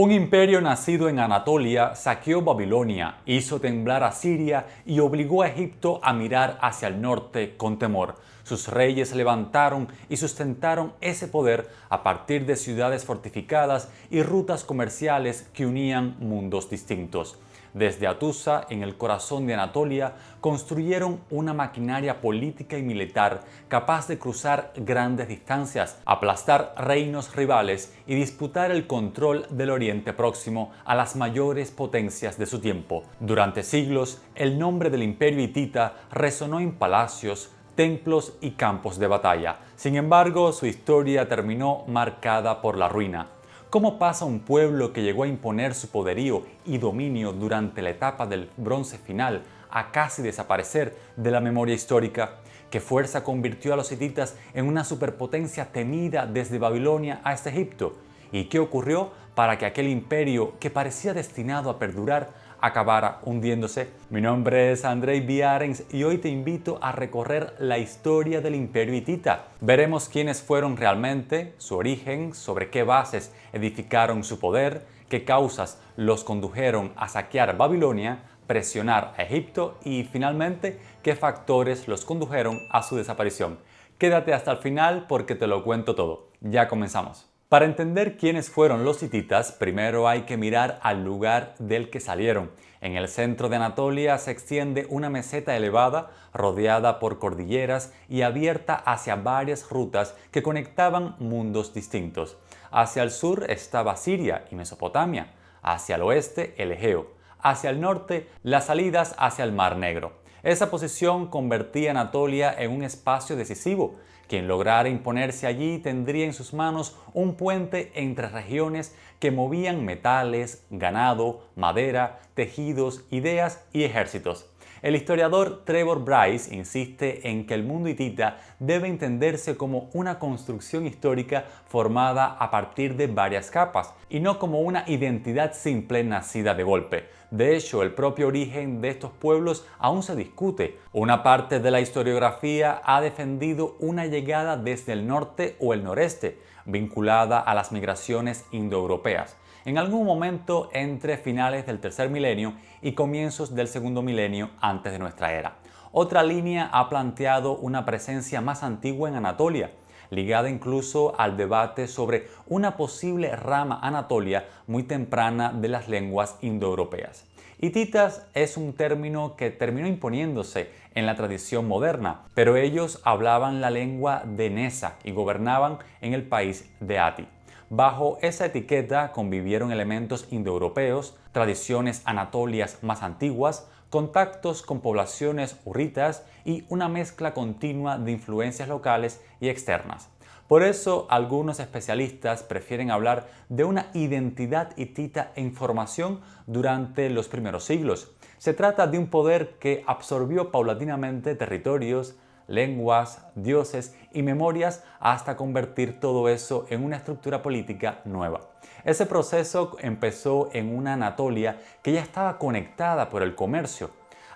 Un imperio nacido en Anatolia saqueó Babilonia, hizo temblar a Siria y obligó a Egipto a mirar hacia el norte con temor. Sus reyes levantaron y sustentaron ese poder a partir de ciudades fortificadas y rutas comerciales que unían mundos distintos. Desde Atusa, en el corazón de Anatolia, construyeron una maquinaria política y militar capaz de cruzar grandes distancias, aplastar reinos rivales y disputar el control del Oriente Próximo a las mayores potencias de su tiempo. Durante siglos, el nombre del imperio hitita resonó en palacios, templos y campos de batalla. Sin embargo, su historia terminó marcada por la ruina. ¿Cómo pasa un pueblo que llegó a imponer su poderío y dominio durante la etapa del Bronce final a casi desaparecer de la memoria histórica? ¿Qué fuerza convirtió a los hititas en una superpotencia temida desde Babilonia hasta Egipto? ¿Y qué ocurrió para que aquel imperio que parecía destinado a perdurar acabara hundiéndose? Mi nombre es Andrei Biarens y hoy te invito a recorrer la historia del imperio hitita. Veremos quiénes fueron realmente, su origen, sobre qué bases edificaron su poder, qué causas los condujeron a saquear Babilonia, presionar a Egipto y finalmente qué factores los condujeron a su desaparición. Quédate hasta el final porque te lo cuento todo. Ya comenzamos. Para entender quiénes fueron los hititas, primero hay que mirar al lugar del que salieron. En el centro de Anatolia se extiende una meseta elevada, rodeada por cordilleras y abierta hacia varias rutas que conectaban mundos distintos. Hacia el sur estaba Siria y Mesopotamia, hacia el oeste el Egeo, hacia el norte las salidas hacia el Mar Negro. Esa posición convertía a Anatolia en un espacio decisivo. Quien lograra imponerse allí tendría en sus manos un puente entre regiones que movían metales, ganado, madera, tejidos, ideas y ejércitos. El historiador Trevor Bryce insiste en que el mundo hitita debe entenderse como una construcción histórica formada a partir de varias capas y no como una identidad simple nacida de golpe. De hecho, el propio origen de estos pueblos aún se discute. Una parte de la historiografía ha defendido una llegada desde el norte o el noreste, vinculada a las migraciones indoeuropeas, en algún momento entre finales del tercer milenio y comienzos del segundo milenio antes de nuestra era. Otra línea ha planteado una presencia más antigua en Anatolia, ligada incluso al debate sobre una posible rama anatolia muy temprana de las lenguas indoeuropeas. Hititas es un término que terminó imponiéndose en la tradición moderna, pero ellos hablaban la lengua de Nesa y gobernaban en el país de Ati. Bajo esa etiqueta convivieron elementos indoeuropeos, tradiciones anatolias más antiguas, contactos con poblaciones hurritas y una mezcla continua de influencias locales y externas. Por eso, algunos especialistas prefieren hablar de una identidad hitita en formación durante los primeros siglos. Se trata de un poder que absorbió paulatinamente territorios, lenguas, dioses y memorias hasta convertir todo eso en una estructura política nueva. Ese proceso empezó en una Anatolia que ya estaba conectada por el comercio.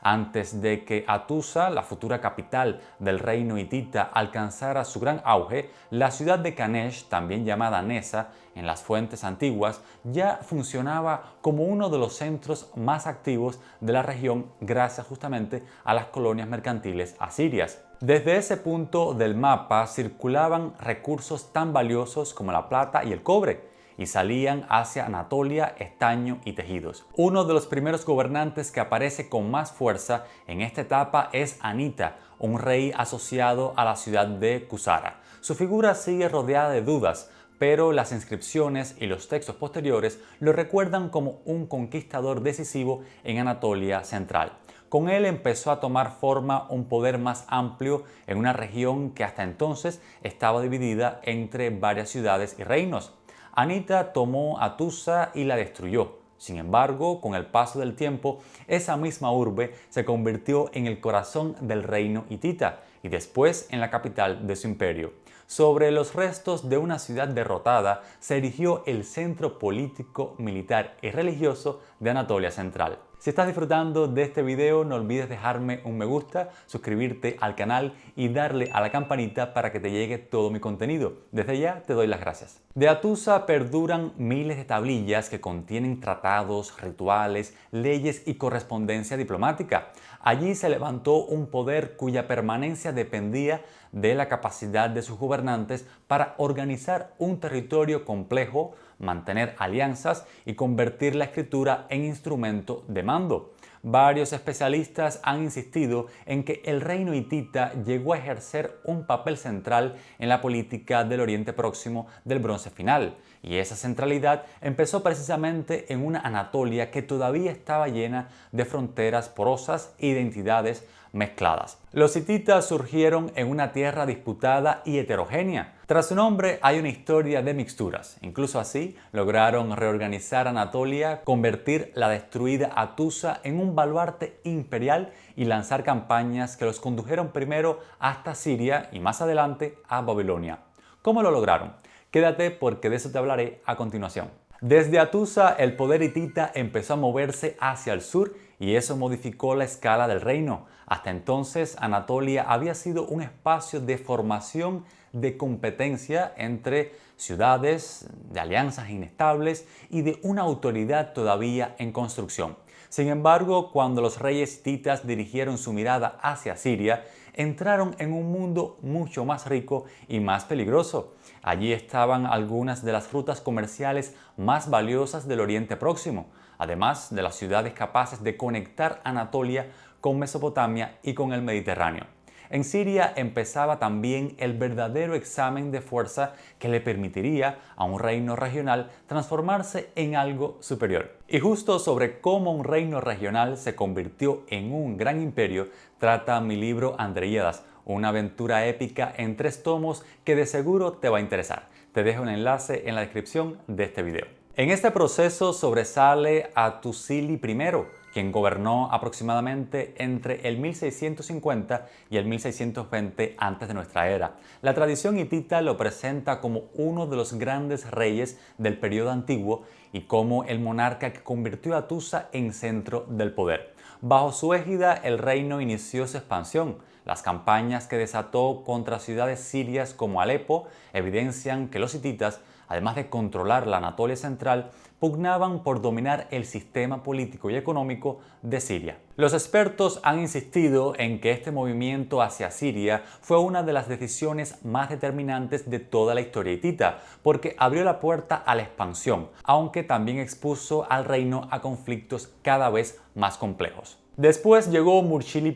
Antes de que Atusa, la futura capital del reino hitita, alcanzara su gran auge, la ciudad de Qanesh, también llamada Nesa en las fuentes antiguas, ya funcionaba como uno de los centros más activos de la región gracias justamente a las colonias mercantiles asirias. Desde ese punto del mapa circulaban recursos tan valiosos como la plata y el cobre, y salían hacia Anatolia estaño y tejidos. Uno de los primeros gobernantes que aparece con más fuerza en esta etapa es Anita, un rey asociado a la ciudad de Kusara. Su figura sigue rodeada de dudas, pero las inscripciones y los textos posteriores lo recuerdan como un conquistador decisivo en Anatolia central. Con él empezó a tomar forma un poder más amplio en una región que hasta entonces estaba dividida entre varias ciudades y reinos. Anita tomó Atusa y la destruyó. Sin embargo, con el paso del tiempo, esa misma urbe se convirtió en el corazón del reino hitita y después en la capital de su imperio. Sobre los restos de una ciudad derrotada se erigió el centro político, militar y religioso de Anatolia Central. Si estás disfrutando de este video, no olvides dejarme un me gusta, suscribirte al canal y darle a la campanita para que te llegue todo mi contenido. Desde ya te doy las gracias. De Hattusa perduran miles de tablillas que contienen tratados, rituales, leyes y correspondencia diplomática. Allí se levantó un poder cuya permanencia dependía de la capacidad de sus gobernantes para organizar un territorio complejo, mantener alianzas y convertir la escritura en instrumento de mando. Varios especialistas han insistido en que el reino hitita llegó a ejercer un papel central en la política del Oriente Próximo del Bronce Final, y esa centralidad empezó precisamente en una Anatolia que todavía estaba llena de fronteras porosas e identidades mezcladas. Los hititas surgieron en una tierra disputada y heterogénea. Tras su nombre hay una historia de mixturas. Incluso así lograron reorganizar Anatolia, convertir la destruida Hattusa en un baluarte imperial y lanzar campañas que los condujeron primero hasta Siria y más adelante a Babilonia. ¿Cómo lo lograron? Quédate porque de eso te hablaré a continuación. Desde Hattusa, el poder hitita empezó a moverse hacia el sur y eso modificó la escala del reino. Hasta entonces, Anatolia había sido un espacio de formación de competencia entre ciudades, de alianzas inestables y de una autoridad todavía en construcción. Sin embargo, cuando los reyes hititas dirigieron su mirada hacia Siria, entraron en un mundo mucho más rico y más peligroso. Allí estaban algunas de las rutas comerciales más valiosas del Oriente Próximo, además de las ciudades capaces de conectar Anatolia con Mesopotamia y con el Mediterráneo. En Siria empezaba también el verdadero examen de fuerza que le permitiría a un reino regional transformarse en algo superior. Y justo sobre cómo un reino regional se convirtió en un gran imperio trata mi libro Andreíadas, una aventura épica en 3 tomos que de seguro te va a interesar. Te dejo un enlace en la descripción de este video. En este proceso sobresale Hattusili I, quien gobernó aproximadamente entre el 1650 y el 1620 antes de nuestra era. La tradición hitita lo presenta como uno de los grandes reyes del periodo antiguo y como el monarca que convirtió a Hattusa en centro del poder. Bajo su égida, el reino inició su expansión. Las campañas que desató contra ciudades sirias como Alepo evidencian que los hititas, además de controlar la Anatolia central, pugnaban por dominar el sistema político y económico de Siria. Los expertos han insistido en que este movimiento hacia Siria fue una de las decisiones más determinantes de toda la historia hitita, porque abrió la puerta a la expansión, aunque también expuso al reino a conflictos cada vez más complejos. Después llegó Murshili I,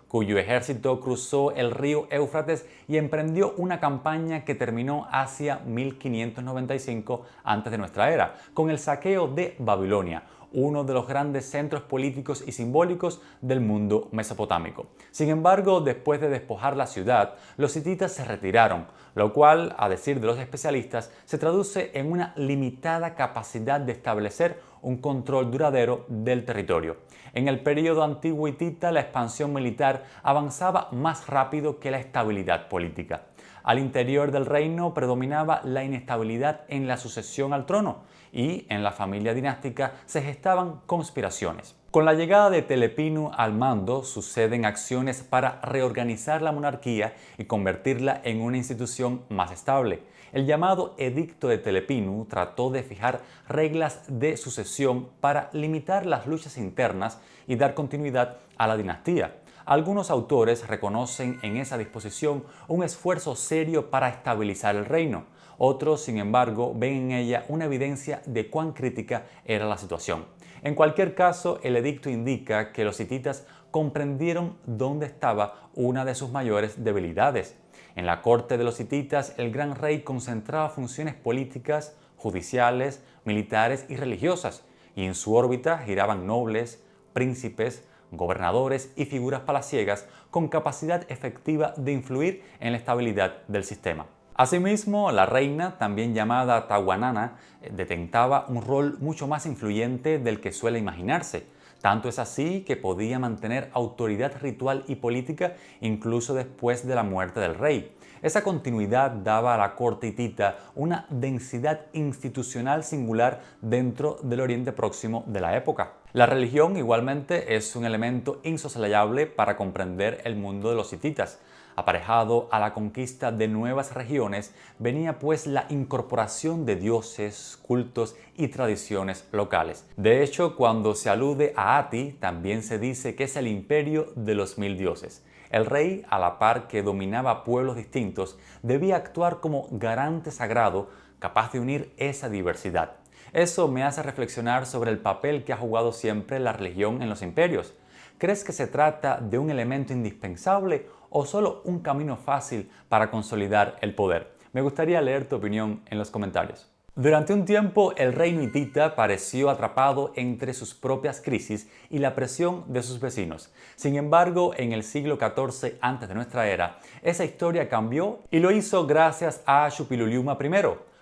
cuyo ejército cruzó el río Éufrates y emprendió una campaña que terminó hacia 1595 antes de nuestra era, con el saqueo de Babilonia, uno de los grandes centros políticos y simbólicos del mundo mesopotámico. Sin embargo, después de despojar la ciudad, los hititas se retiraron, lo cual, a decir de los especialistas, se traduce en una limitada capacidad de establecer un control duradero del territorio. En el periodo antiguo hitita, la expansión militar avanzaba más rápido que la estabilidad política. Al interior del reino predominaba la inestabilidad en la sucesión al trono y en la familia dinástica se gestaban conspiraciones. Con la llegada de Telepinu al mando suceden acciones para reorganizar la monarquía y convertirla en una institución más estable. El llamado Edicto de Telepinu trató de fijar reglas de sucesión para limitar las luchas internas y dar continuidad a la dinastía. Algunos autores reconocen en esa disposición un esfuerzo serio para estabilizar el reino. Otros, sin embargo, ven en ella una evidencia de cuán crítica era la situación. En cualquier caso, el edicto indica que los hititas comprendieron dónde estaba una de sus mayores debilidades. En la corte de los hititas, el gran rey concentraba funciones políticas, judiciales, militares y religiosas, y en su órbita giraban nobles, príncipes, gobernadores y figuras palaciegas con capacidad efectiva de influir en la estabilidad del sistema. Asimismo, la reina, también llamada Tawanana, detentaba un rol mucho más influyente del que suele imaginarse. Tanto es así que podía mantener autoridad ritual y política incluso después de la muerte del rey. Esa continuidad daba a la corte hitita una densidad institucional singular dentro del Oriente Próximo de la época. La religión igualmente es un elemento insoslayable para comprender el mundo de los hititas. Aparejado a la conquista de nuevas regiones, venía pues la incorporación de dioses, cultos y tradiciones locales. De hecho, cuando se alude a Ati, también se dice que es el imperio de los 1000 dioses. El rey, a la par que dominaba pueblos distintos, debía actuar como garante sagrado, capaz de unir esa diversidad. Eso me hace reflexionar sobre el papel que ha jugado siempre la religión en los imperios. ¿Crees que se trata de un elemento indispensable o solo un camino fácil para consolidar el poder? Me gustaría leer tu opinión en los comentarios. Durante un tiempo, el reino hitita pareció atrapado entre sus propias crisis y la presión de sus vecinos. Sin embargo, en el siglo XIV antes de nuestra era, esa historia cambió y lo hizo gracias a Xupiluluima I.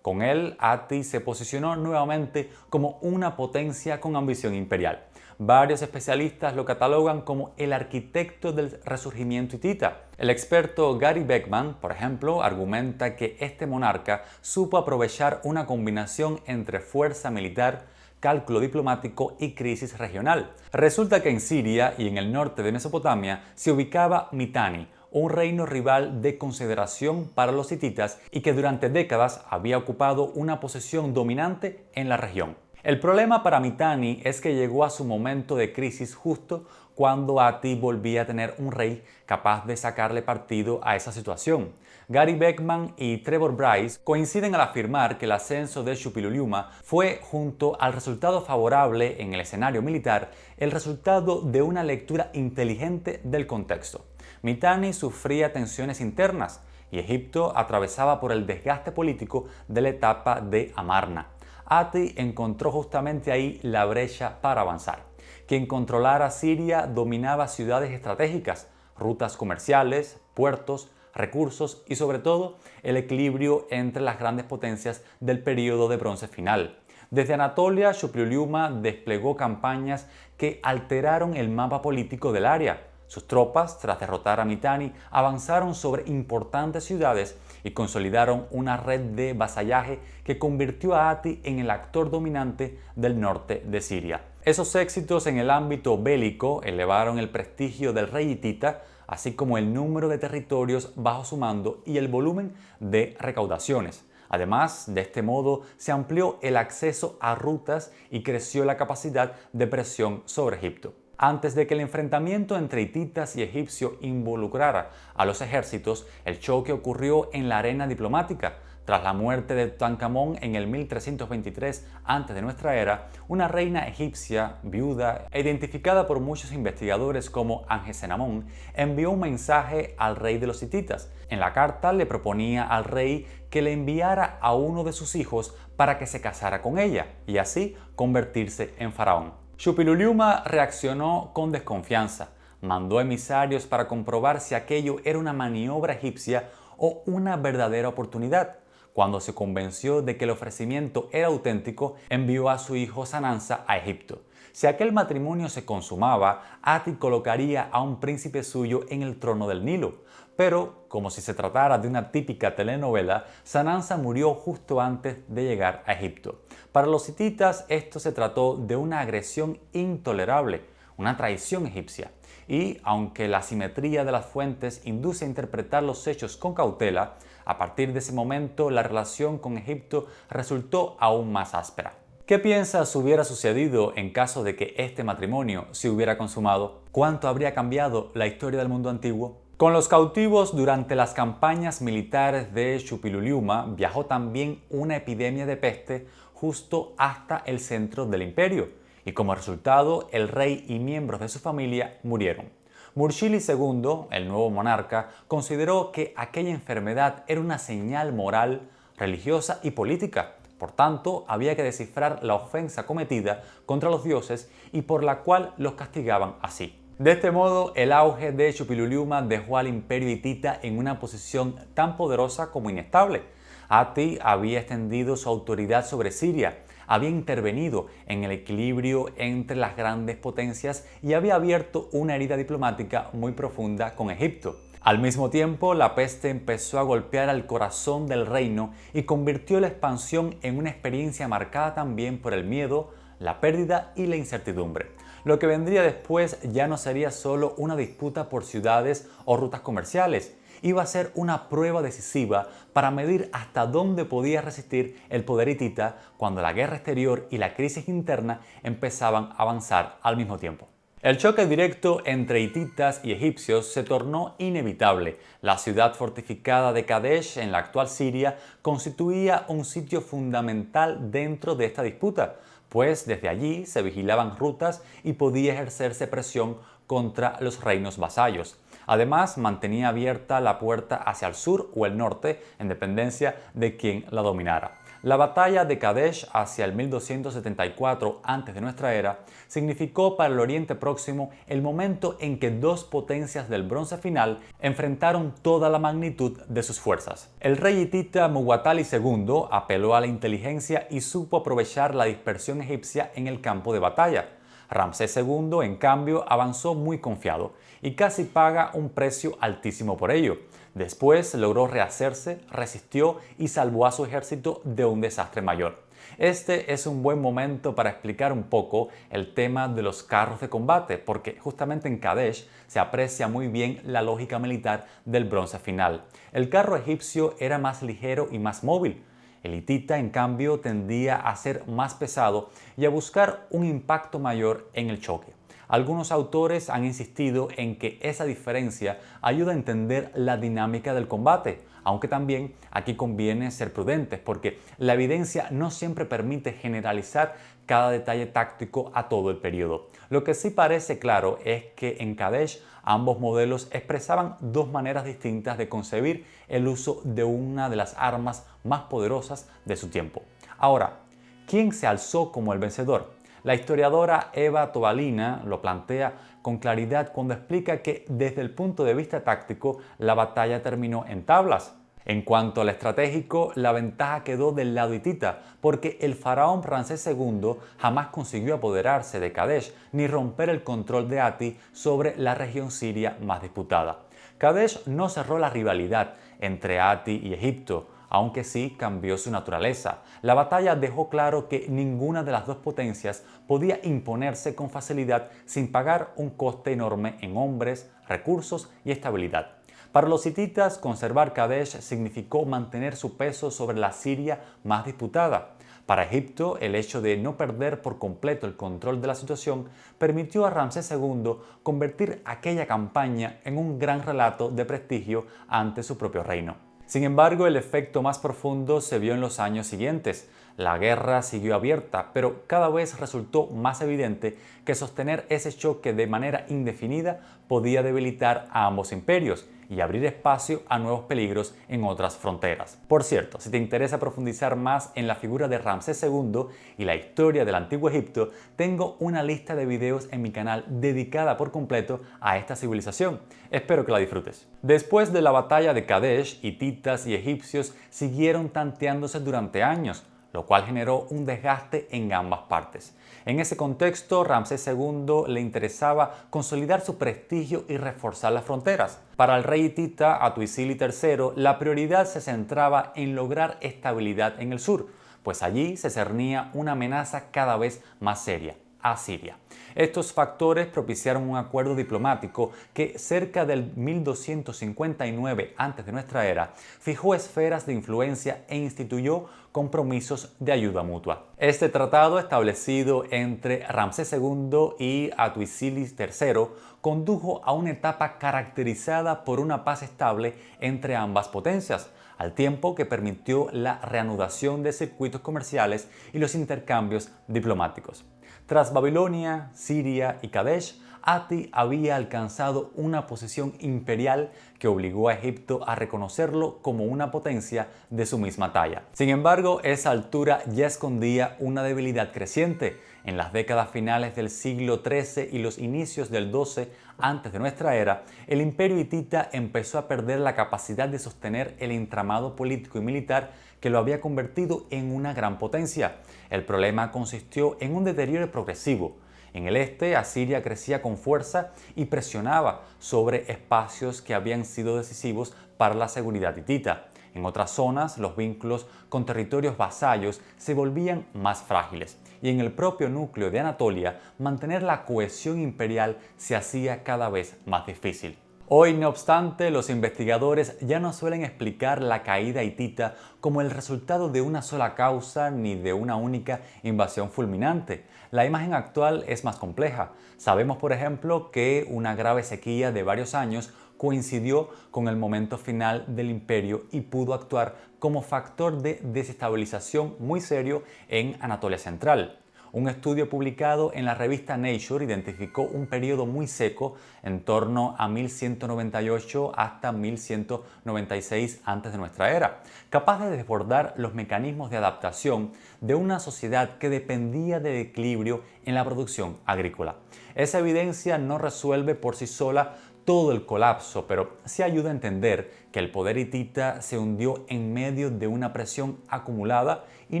Con él, Ati se posicionó nuevamente como una potencia con ambición imperial. Varios especialistas lo catalogan como el arquitecto del resurgimiento hitita. El experto Gary Beckman, por ejemplo, argumenta que este monarca supo aprovechar una combinación entre fuerza militar, cálculo diplomático y crisis regional. Resulta que en Siria y en el norte de Mesopotamia se ubicaba Mitanni, un reino rival de consideración para los hititas y que durante décadas había ocupado una posición dominante en la región. El problema para Mitanni es que llegó a su momento de crisis justo cuando Ati volvía a tener un rey capaz de sacarle partido a esa situación. Gary Beckman y Trevor Bryce coinciden al afirmar que el ascenso de Xupiluluima fue, junto al resultado favorable en el escenario militar, el resultado de una lectura inteligente del contexto. Mitanni sufría tensiones internas y Egipto atravesaba por el desgaste político de la etapa de Amarna. Ati encontró justamente ahí la brecha para avanzar. Quien controlara Siria dominaba ciudades estratégicas, rutas comerciales, puertos, recursos y sobre todo el equilibrio entre las grandes potencias del período de bronce final. Desde Anatolia, Xupiluluima desplegó campañas que alteraron el mapa político del área. Sus tropas, tras derrotar a Mitanni, avanzaron sobre importantes ciudades y consolidaron una red de vasallaje que convirtió a Ati en el actor dominante del norte de Siria. Esos éxitos en el ámbito bélico elevaron el prestigio del rey hitita, así como el número de territorios bajo su mando y el volumen de recaudaciones. Además, de este modo se amplió el acceso a rutas y creció la capacidad de presión sobre Egipto. Antes de que el enfrentamiento entre hititas y egipcios involucrara a los ejércitos, el choque ocurrió en la arena diplomática. Tras la muerte de Tutankamón en el 1323 a.C., una reina egipcia, viuda e identificada por muchos investigadores como Angesenamón, envió un mensaje al rey de los hititas. En la carta le proponía al rey que le enviara a uno de sus hijos para que se casara con ella y así convertirse en faraón. Xupiluluima reaccionó con desconfianza. Mandó emisarios para comprobar si aquello era una maniobra egipcia o una verdadera oportunidad. Cuando se convenció de que el ofrecimiento era auténtico, envió a su hijo Sanansa a Egipto. Si aquel matrimonio se consumaba, Ati colocaría a un príncipe suyo en el trono del Nilo. Pero, como si se tratara de una típica telenovela, Sanansa murió justo antes de llegar a Egipto. Para los hititas esto se trató de una agresión intolerable, una traición egipcia. Y, aunque la simetría de las fuentes induce a interpretar los hechos con cautela, a partir de ese momento la relación con Egipto resultó aún más áspera. ¿Qué piensas hubiera sucedido en caso de que este matrimonio se hubiera consumado? ¿Cuánto habría cambiado la historia del mundo antiguo? Con los cautivos durante las campañas militares de Xupiluluima viajó también una epidemia de peste justo hasta el centro del imperio, y como resultado el rey y miembros de su familia murieron. Murshili II, el nuevo monarca, consideró que aquella enfermedad era una señal moral, religiosa y política. Por tanto, había que descifrar la ofensa cometida contra los dioses y por la cual los castigaban así. De este modo, el auge de Xupiluluima dejó al imperio hitita en una posición tan poderosa como inestable. Ati había extendido su autoridad sobre Siria, había intervenido en el equilibrio entre las grandes potencias y había abierto una herida diplomática muy profunda con Egipto. Al mismo tiempo, la peste empezó a golpear al corazón del reino y convirtió la expansión en una experiencia marcada también por el miedo, la pérdida y la incertidumbre. Lo que vendría después ya no sería solo una disputa por ciudades o rutas comerciales, iba a ser una prueba decisiva para medir hasta dónde podía resistir el poder hitita cuando la guerra exterior y la crisis interna empezaban a avanzar al mismo tiempo. El choque directo entre hititas y egipcios se tornó inevitable. La ciudad fortificada de Kadesh, en la actual Siria, constituía un sitio fundamental dentro de esta disputa, pues desde allí se vigilaban rutas y podía ejercerse presión contra los reinos vasallos. Además, mantenía abierta la puerta hacia el sur o el norte, en dependencia de quien la dominara. La batalla de Kadesh hacia el 1274 a.C. significó para el Oriente Próximo el momento en que dos potencias del Bronce Final enfrentaron toda la magnitud de sus fuerzas. El rey hitita Muwatalli II apeló a la inteligencia y supo aprovechar la dispersión egipcia en el campo de batalla. Ramsés II, en cambio, avanzó muy confiado y casi paga un precio altísimo por ello. Después logró rehacerse, resistió y salvó a su ejército de un desastre mayor. Este es un buen momento para explicar un poco el tema de los carros de combate, porque justamente en Kadesh se aprecia muy bien la lógica militar del Bronce Final. El carro egipcio era más ligero y más móvil. El hitita, en cambio, tendía a ser más pesado y a buscar un impacto mayor en el choque. Algunos autores han insistido en que esa diferencia ayuda a entender la dinámica del combate, aunque también aquí conviene ser prudentes porque la evidencia no siempre permite generalizar cada detalle táctico a todo el periodo. Lo que sí parece claro es que en Kadesh ambos modelos expresaban dos maneras distintas de concebir el uso de una de las armas más poderosas de su tiempo. Ahora, ¿quién se alzó como el vencedor? La historiadora Eva Tobalina lo plantea con claridad cuando explica que desde el punto de vista táctico la batalla terminó en tablas. En cuanto al estratégico, la ventaja quedó del lado hitita, porque el faraón Ramsés II jamás consiguió apoderarse de Kadesh ni romper el control de Ati sobre la región siria más disputada. Kadesh no cerró la rivalidad entre Ati y Egipto, aunque sí cambió su naturaleza. La batalla dejó claro que ninguna de las dos potencias podía imponerse con facilidad sin pagar un coste enorme en hombres, recursos y estabilidad. Para los hititas, conservar Kadesh significó mantener su peso sobre la Siria más disputada. Para Egipto, el hecho de no perder por completo el control de la situación permitió a Ramsés II convertir aquella campaña en un gran relato de prestigio ante su propio reino. Sin embargo, el efecto más profundo se vio en los años siguientes. La guerra siguió abierta, pero cada vez resultó más evidente que sostener ese choque de manera indefinida podía debilitar a ambos imperios y abrir espacio a nuevos peligros en otras fronteras. Por cierto, si te interesa profundizar más en la figura de Ramsés II y la historia del Antiguo Egipto, tengo una lista de videos en mi canal dedicada por completo a esta civilización. Espero que la disfrutes. Después de la batalla de Kadesh, hititas y egipcios siguieron tanteándose durante años, lo cual generó un desgaste en ambas partes. En ese contexto, Ramsés II le interesaba consolidar su prestigio y reforzar las fronteras. Para el rey hitita Atuisili III, la prioridad se centraba en lograr estabilidad en el sur, pues allí se cernía una amenaza cada vez más seria: Asiria. Estos factores propiciaron un acuerdo diplomático que cerca del 1259 a.C. fijó esferas de influencia e instituyó compromisos de ayuda mutua. Este tratado, establecido entre Ramsés II y Atuisili III, condujo a una etapa caracterizada por una paz estable entre ambas potencias, al tiempo que permitió la reanudación de circuitos comerciales y los intercambios diplomáticos. Tras Babilonia, Siria y Kadesh, Ati había alcanzado una posición imperial que obligó a Egipto a reconocerlo como una potencia de su misma talla. Sin embargo, esa altura ya escondía una debilidad creciente. En las décadas finales del siglo XIII y los inicios del XII antes de nuestra era, el imperio hitita empezó a perder la capacidad de sostener el entramado político y militar que lo había convertido en una gran potencia. El problema consistió en un deterioro progresivo. En el este, Asiria crecía con fuerza y presionaba sobre espacios que habían sido decisivos para la seguridad hitita. En otras zonas, los vínculos con territorios vasallos se volvían más frágiles, y en el propio núcleo de Anatolia, mantener la cohesión imperial se hacía cada vez más difícil. Hoy, no obstante, los investigadores ya no suelen explicar la caída hitita como el resultado de una sola causa ni de una única invasión fulminante. La imagen actual es más compleja. Sabemos, por ejemplo, que una grave sequía de varios años coincidió con el momento final del imperio y pudo actuar como factor de desestabilización muy serio en Anatolia Central. Un estudio publicado en la revista Nature identificó un periodo muy seco en torno a 1198 hasta 1196 antes de nuestra era, capaz de desbordar los mecanismos de adaptación de una sociedad que dependía del equilibrio en la producción agrícola. Esa evidencia no resuelve por sí sola todo el colapso, pero sí ayuda a entender que el poder hitita se hundió en medio de una presión acumulada y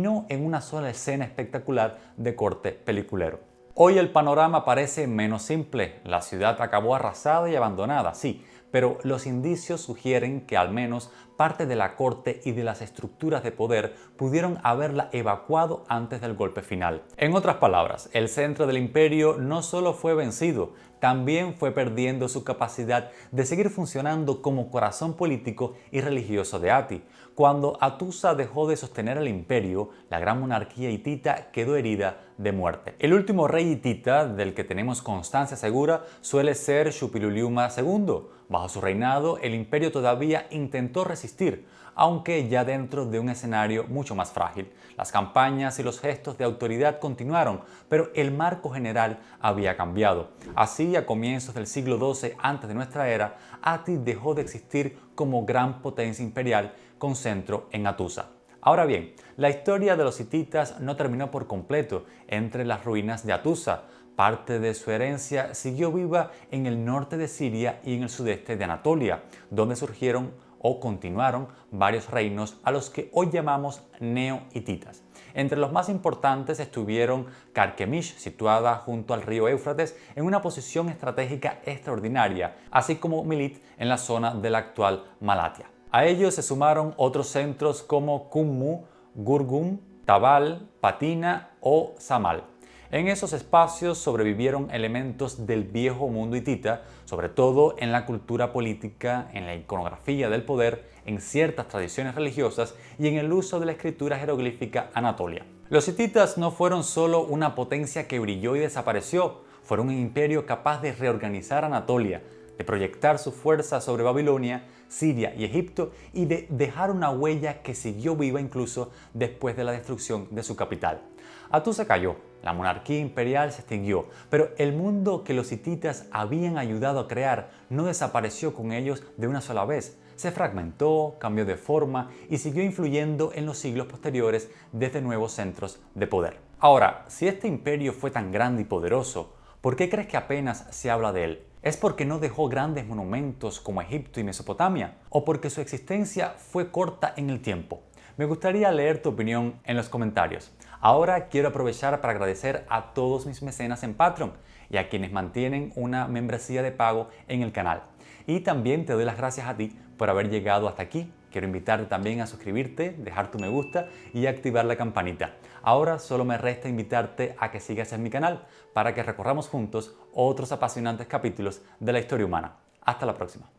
no en una sola escena espectacular de corte peliculero. Hoy el panorama parece menos simple. La ciudad acabó arrasada y abandonada, sí, pero los indicios sugieren que al menos parte de la corte y de las estructuras de poder pudieron haberla evacuado antes del golpe final. En otras palabras, el centro del imperio no solo fue vencido, también fue perdiendo su capacidad de seguir funcionando como corazón político y religioso de Ati. Cuando Hattusa dejó de sostener el imperio, la gran monarquía hitita quedó herida de muerte. El último rey hitita del que tenemos constancia segura suele ser Shuppiluliuma II. Bajo su reinado, el imperio todavía intentó resistir, aunque ya dentro de un escenario mucho más frágil. Las campañas y los gestos de autoridad continuaron, pero el marco general había cambiado. Así, a comienzos del siglo XII antes de nuestra era, Ati dejó de existir como gran potencia imperial con centro en Hattusa. Ahora bien, la historia de los hititas no terminó por completo entre las ruinas de Hattusa. Parte de su herencia siguió viva en el norte de Siria y en el sudeste de Anatolia, donde surgieron o continuaron varios reinos a los que hoy llamamos neo-hititas. Entre los más importantes estuvieron Carchemish, situada junto al río Éufrates en una posición estratégica extraordinaria, así como Milit en la zona de la actual Malatia. A ellos se sumaron otros centros como Kummu, Gurgum, Tabal, Patina o Samal. En esos espacios sobrevivieron elementos del viejo mundo hitita, sobre todo en la cultura política, en la iconografía del poder, en ciertas tradiciones religiosas y en el uso de la escritura jeroglífica anatolia. Los hititas no fueron solo una potencia que brilló y desapareció, fueron un imperio capaz de reorganizar Anatolia, de proyectar su fuerza sobre Babilonia, Siria y Egipto y de dejar una huella que siguió viva incluso después de la destrucción de su capital. Hattusa cayó, la monarquía imperial se extinguió, pero el mundo que los hititas habían ayudado a crear no desapareció con ellos de una sola vez. Se fragmentó, cambió de forma y siguió influyendo en los siglos posteriores desde nuevos centros de poder. Ahora, si este imperio fue tan grande y poderoso, ¿por qué crees que apenas se habla de él? ¿Es porque no dejó grandes monumentos como Egipto y Mesopotamia? ¿O porque su existencia fue corta en el tiempo? Me gustaría leer tu opinión en los comentarios. Ahora quiero aprovechar para agradecer a todos mis mecenas en Patreon y a quienes mantienen una membresía de pago en el canal. Y también te doy las gracias a ti por haber llegado hasta aquí. Quiero invitarte también a suscribirte, dejar tu me gusta y activar la campanita. Ahora solo me resta invitarte a que sigas en mi canal para que recorramos juntos otros apasionantes capítulos de la historia humana. Hasta la próxima.